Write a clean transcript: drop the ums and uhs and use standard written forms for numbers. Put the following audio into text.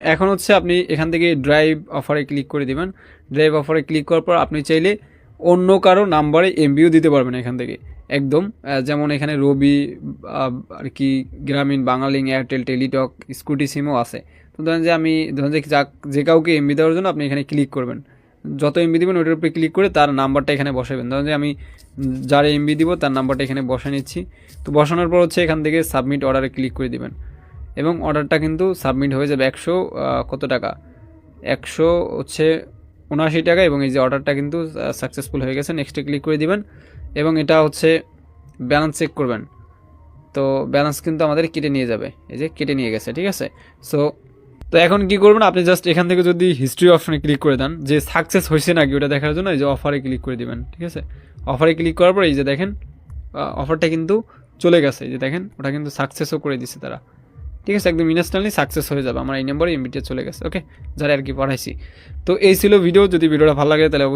এখন হচ্ছে আপনি এখান থেকে ড্রাইভ অফারে ক্লিক করে দিবেন। ড্রাইভ অফারে ক্লিক করার পর আপনি চাইলে অন্য কারো নাম্বারে এমবিও দিতে পারবেন এখান থেকে একদম। যেমন এখানে রবি আর কি গ্রামীণ, বাংলালিংক, এয়ারটেল, টেলিটক, স্কুটি সিমও আছে। তো ধরেন যে আমি ধরেন যে যে কাউকে এমবি দেওয়ার জন্য আপনি এখানে ক্লিক করবেন, যত এমবি দিবেন ওটার উপরে ক্লিক করে তার নাম্বারটা এখানে বসাবেন। ধরেন যে আমি যার এমবি দিব তার নাম্বারটা এখানে বসা নিচ্ছি। তো বসানোর পর হচ্ছে এখান থেকে সাবমিট অর্ডারে ক্লিক করে দিবেন এবং অর্ডারটা কিন্তু সাবমিট হয়ে যাবে। 100 কত টাকা, 179 টাকা, এবং এই যে অর্ডারটা কিন্তু সাকসেসফুল হয়ে গেছে। নেক্সটে ক্লিক করে দিবেন এবং এটা হচ্ছে ব্যালেন্স চেক করবেন। তো ব্যালেন্স কিন্তু আমাদের কেটে নিয়ে যাবে, এই যে কেটে নিয়ে গেছে, ঠিক আছে। তো এখন কি করবেন, আপনি জাস্ট এখান থেকে যদি হিস্ট্রি অপশনে ক্লিক করে দেন যে সাকসেস হয়েছে নাকি ওটা দেখার জন্য এই যে অফারে ক্লিক করে দিবেন, ঠিক আছে। অফারে ক্লিক করার পর এই যে দেখেন অফারটা কিন্তু চলে গেছে, এই যে দেখেন ওটা কিন্তু সাকসেসও করে দিছে তারা, ঠিক আছে। একদম ইনস্ট্যান্টলি সাকসেস হয়ে যাবে, আমার এই নম্বরে এমবিটা চলে গেছে। ওকে, যারা আর কি পাঠাইছি। তো এই ছিল ভিডিও। যদি ভিডিওটা ভালো লাগে তাহলে